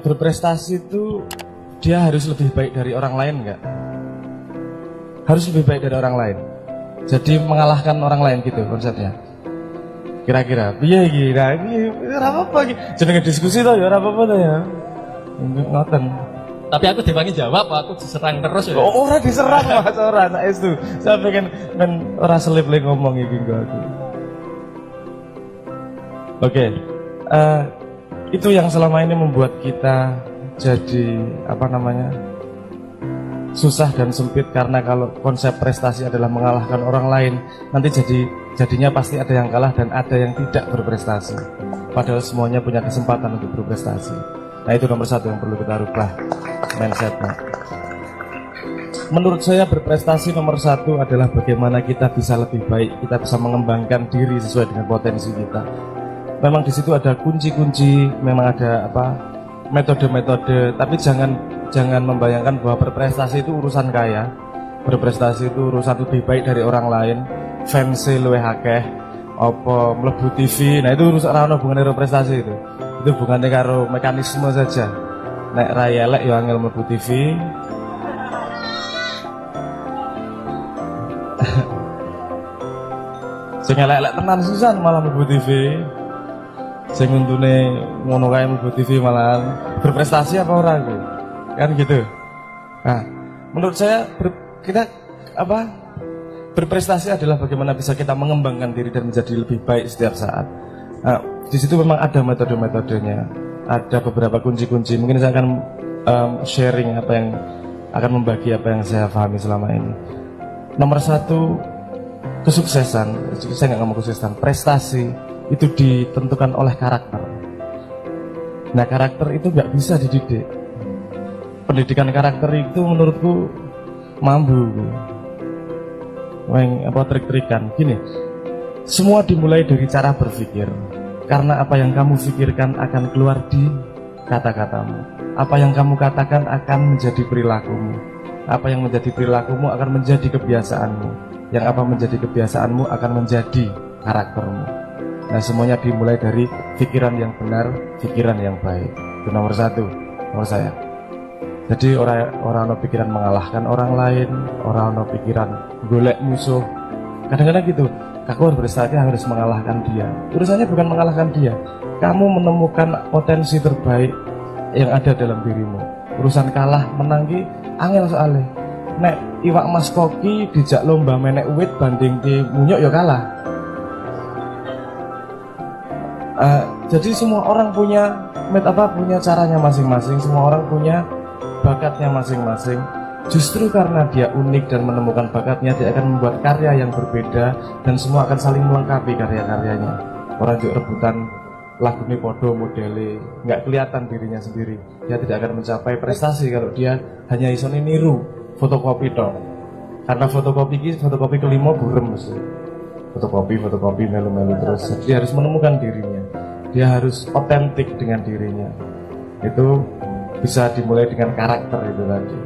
berprestasi itu dia harus lebih baik dari orang lain nggak? Harus lebih baik dari orang lain. Jadi mengalahkan orang lain gitu konsepnya. Kira-kira, iya kira, apa iki? Jenenge diskusi toh ya, apa-apa toh ya. Ngoten. Tapi aku dipanggil jawab, aku diserang terus ya. Oh, orang diserang Mas, ora sak itu. Saya pengen ora selip lagi ngomong iki aku. Oke. Itu yang selama ini membuat kita jadi susah dan sempit, karena kalau konsep prestasi adalah mengalahkan orang lain, nanti jadinya pasti ada yang kalah dan ada yang tidak berprestasi. Padahal semuanya punya kesempatan untuk berprestasi. Nah, itu nomor satu yang perlu kita rubah mindsetnya. Menurut saya berprestasi nomor satu adalah bagaimana kita bisa lebih baik, kita bisa mengembangkan diri sesuai dengan potensi kita. Memang di situ ada kunci-kunci, memang ada metode-metode, tapi jangan membayangkan bahwa berprestasi itu urusan kaya, berprestasi itu urusan lebih baik dari orang lain, fancy luwih akeh, apa mlebu TV. Nah, itu urusan ora ono hubungane karo prestasi itu. Itu hubungannya karo mekanisme saja. Nek ra elek ya angel mlebu TV. Sing elek-elek tenan susah malah mlebu TV. Sing untune ngono kae mlebu TV malahan berprestasi apa ora gitu. Kan gitu. Nah, menurut saya berprestasi adalah bagaimana bisa kita mengembangkan diri dan menjadi lebih baik setiap saat. Nah, di situ memang ada metode-metodenya, ada beberapa kunci-kunci. Mungkin saya akan sharing akan membagi apa yang saya pahami selama ini. Nomor satu, kesuksesan. Saya nggak ngomong kesuksesan, prestasi itu ditentukan oleh karakter. Nah, karakter itu nggak bisa dididik. Pendidikan karakter itu menurutku mambu. Trik-trikan. Gini, semua dimulai dari cara berpikir. Karena apa yang kamu pikirkan akan keluar di kata-katamu. Apa yang kamu katakan akan menjadi perilakumu. Apa yang menjadi perilakumu akan menjadi kebiasaanmu. Yang apa menjadi kebiasaanmu akan menjadi karaktermu. Nah, semuanya dimulai dari pikiran yang benar, pikiran yang baik. Itu nomor satu, nomor saya. Jadi orang no pikiran mengalahkan orang lain, orang no pikiran golek musuh. Kadang-kadang gitu, aku harus mengalahkan dia. Urusannya bukan mengalahkan dia. Kamu menemukan potensi terbaik yang ada dalam dirimu. Urusan kalah menang ki angel soalnya. Nek iwak mas koki dijak lomba menek wit banding ki munyuk ya kalah. Jadi semua orang punya punya caranya masing-masing. Semua orang punya bakatnya masing-masing. Justru karena dia unik dan menemukan bakatnya, dia akan membuat karya yang berbeda dan semua akan saling melengkapi karya-karyanya. Orang juga rebutan lagu ini podo modele, nggak kelihatan dirinya sendiri. Dia tidak akan mencapai prestasi kalau dia hanya iso niru fotokopi dong. Karena fotokopi kelima burem mesti. Fotokopi melu-melu terus. Dia harus menemukan dirinya. Dia harus otentik dengan dirinya. Itu bisa dimulai dengan karakter itu tadi.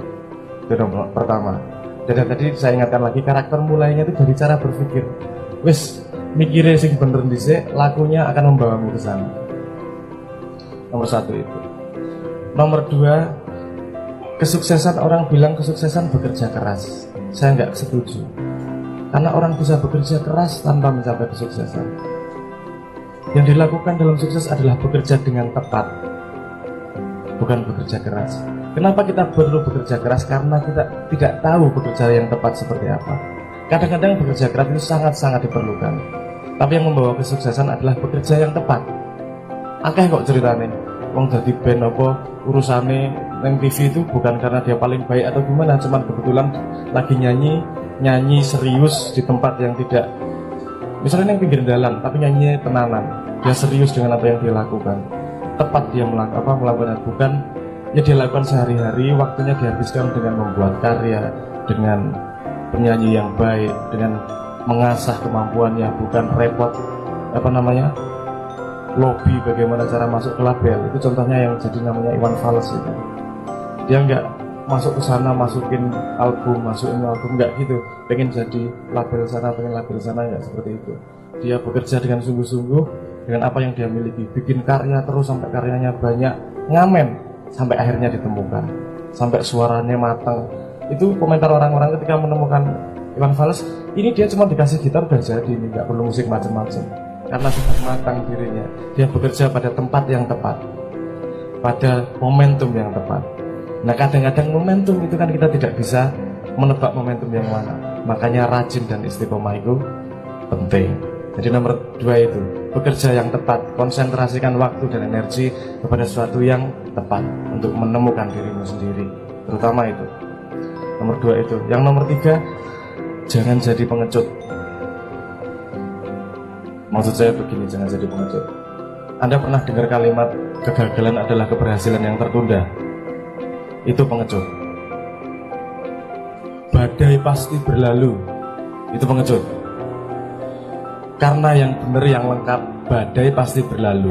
Itu nomor pertama. Dan tadi saya ingatkan lagi, karakter mulainya itu dari cara berpikir. Wis mikirnya sing bener dhisik, lakunya akan membawamu ke sana. Nomor satu itu. Nomor dua, kesuksesan, orang bilang kesuksesan bekerja keras. Saya nggak setuju. Karena orang bisa bekerja keras tanpa mencapai kesuksesan. Yang dilakukan dalam sukses adalah bekerja dengan tepat, bukan bekerja keras. Kenapa kita perlu bekerja keras? Karena kita tidak tahu bekerja yang tepat seperti apa. Kadang-kadang bekerja keras itu sangat-sangat diperlukan. Tapi yang membawa kesuksesan adalah bekerja yang tepat. Akeh kok ceritanya, wong dadi band apa urusane neng TV itu bukan karena dia paling baik atau gimana, cuman kebetulan lagi nyanyi serius di tempat yang tidak, misalnya yang pinggir jalan tapi nyanyi tenanan, dia serius dengan apa yang dia lakukan, tepat dia melakukan bukan ya dia lakukan sehari-hari, waktunya dihabiskan dengan membuat karya, dengan penyanyi yang baik, dengan mengasah kemampuannya, bukan repot lobby bagaimana cara masuk ke label. Itu contohnya yang jadi namanya Iwan Fals itu. Dia nggak masuk ke sana masukin album nggak gitu, pengen jadi label sana, nggak seperti itu. Dia bekerja dengan sungguh-sungguh dengan apa yang dia miliki, bikin karya terus sampai karyanya banyak, ngamen sampai akhirnya ditemukan, sampai suaranya matang. Itu komentar orang-orang ketika menemukan Iwan Fals. Ini dia cuma dikasih gitar udah jadi, ini nggak perlu musik macam-macam, karena sudah matang dirinya. Dia bekerja pada tempat yang tepat, pada momentum yang tepat. Nah kadang-kadang momentum itu kan kita tidak bisa menebak momentum yang mana. Makanya rajin dan istiqomah itu penting. Jadi nomor 2 itu, bekerja yang tepat, konsentrasikan waktu dan energi kepada sesuatu yang tepat untuk menemukan dirimu sendiri. Terutama itu. Nomor 2 itu. Yang nomor 3, jangan jadi pengecut. Maksud saya begini, jangan jadi pengecut. Anda pernah dengar kalimat kegagalan adalah keberhasilan yang tertunda? Itu pengecut. Badai pasti berlalu, itu pengecut. Karena yang benar, yang lengkap, badai pasti berlalu.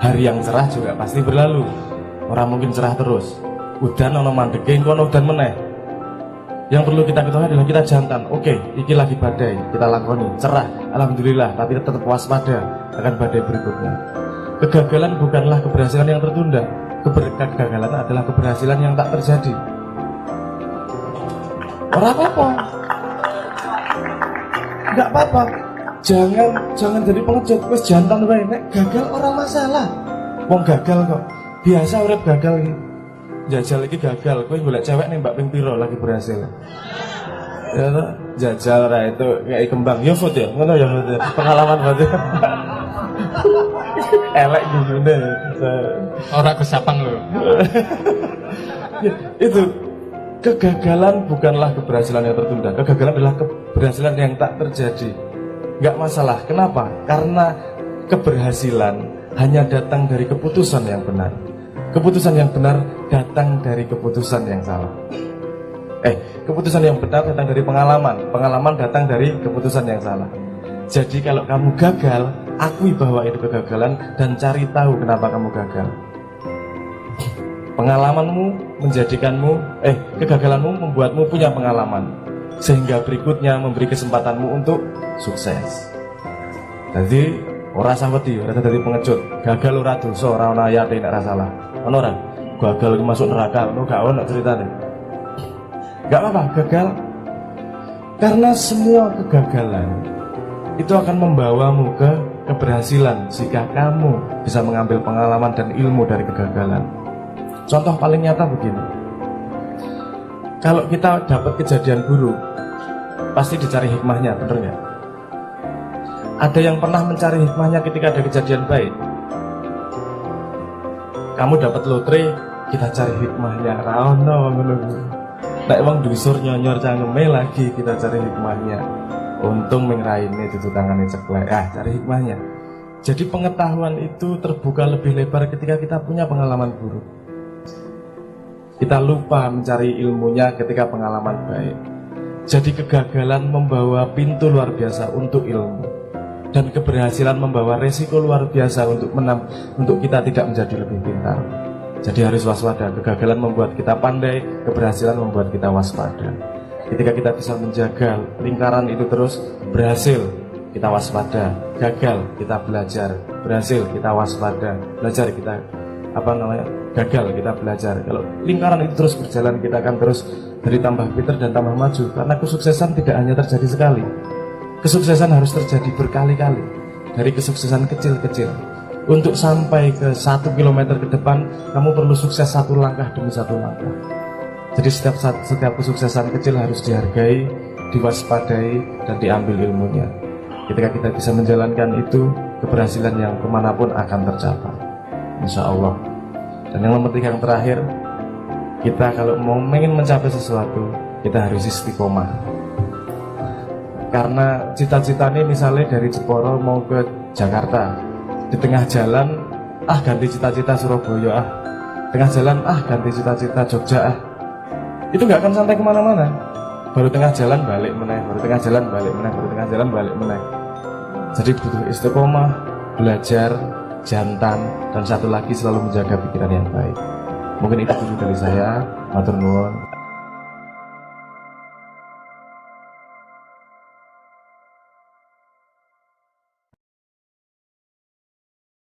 Hari yang cerah juga pasti berlalu. Orang mungkin cerah terus. Udan ono mandeke, kono udan meneh. Yang perlu kita ketahui adalah kita jantan. Oke, iki lagi badai, kita lakoni. Cerah, alhamdulillah, tapi tetap waspada akan badai berikutnya. Kegagalan bukanlah keberhasilan yang tertunda. Kegagalan adalah keberhasilan yang tak terjadi. Orang apa-apa, nggak apa-apa. Jangan jadi pengecut. Wes jantan wae, nek gagal orang masalah. Wong gagal kok biasa, urip gagal iki. Jajal iki gagal, kowe golek cewek ning mbak ping piro lagi berhasil. Ya toh, jajal ra itu kayak kembang. Ya foto ya, ngono ya foto. Pengalaman foto. Elek gune. Ora kesapang lho. Itu kegagalan bukanlah keberhasilan yang tertunda. Kegagalan adalah keberhasilan yang tak terjadi. Nggak masalah. Kenapa? Karena keberhasilan hanya datang dari keputusan yang benar. Keputusan yang benar datang dari keputusan yang salah. Keputusan yang benar datang dari pengalaman. Pengalaman datang dari keputusan yang salah. Jadi kalau kamu gagal, akui bahwa itu kegagalan dan cari tahu kenapa kamu gagal. Pengalamanmu menjadikanmu, kegagalanmu membuatmu punya pengalaman, sehingga berikutnya memberi kesempatanmu untuk sukses. Jadi ora saweti, ora dadi pengecut. Gagal ora dosa, ora ana ayate nek ora salah. Ono ora? Gagal masuk neraka, ono gak ono ceritane. Gak apa-apa, gagal. Karena semua kegagalan itu akan membawamu ke keberhasilan jika kamu bisa mengambil pengalaman dan ilmu dari kegagalan. Contoh paling nyata begini. Kalau kita dapat kejadian buruk, pasti dicari hikmahnya, bener nggak? Ada yang pernah mencari hikmahnya ketika ada kejadian baik? Kamu dapat lotre, kita cari hikmahnya. Rano, nek wong dusur nyonyor cangeme lagi, kita cari hikmahnya. Untung mengraine itu tangane ceklek. Cari hikmahnya. Jadi pengetahuan itu terbuka lebih lebar ketika kita punya pengalaman buruk. Kita lupa mencari ilmunya ketika pengalaman baik. Jadi kegagalan membawa pintu luar biasa untuk ilmu, dan keberhasilan membawa resiko luar biasa untuk kita tidak menjadi lebih pintar. Jadi harus waspada. Kegagalan membuat kita pandai, keberhasilan membuat kita waspada. Ketika kita bisa menjaga lingkaran itu terus, berhasil kita waspada, gagal kita belajar, berhasil kita waspada, belajar kita gagal kita belajar. Kalau lingkaran itu terus berjalan, kita akan terus dari tambah pintar dan tambah maju. Karena kesuksesan tidak hanya terjadi sekali, kesuksesan harus terjadi berkali-kali. Dari kesuksesan kecil-kecil, untuk sampai ke 1 kilometer ke depan, kamu perlu sukses satu langkah demi satu langkah. Jadi setiap kesuksesan kecil harus dihargai, diwaspadai, dan diambil ilmunya. Ketika kita bisa menjalankan itu, keberhasilan yang kemanapun akan tercapai, insya Allah. Dan yang nomor 3, yang terakhir, kita kalau mau ingin mencapai sesuatu, kita harus istiqomah. Karena cita-cita ini misalnya dari Jeporo mau ke Jakarta, di tengah jalan ganti cita-cita Surabaya, tengah jalan ganti cita-cita Jogja, itu nggak akan sampai kemana-mana. Baru tengah jalan balik meneh, baru tengah jalan balik meneh, baru tengah jalan balik meneh. Jadi butuh istiqomah, belajar, jantan, dan satu lagi selalu menjaga pikiran yang baik. Mungkin itu dulu dari saya. Matur nuwun.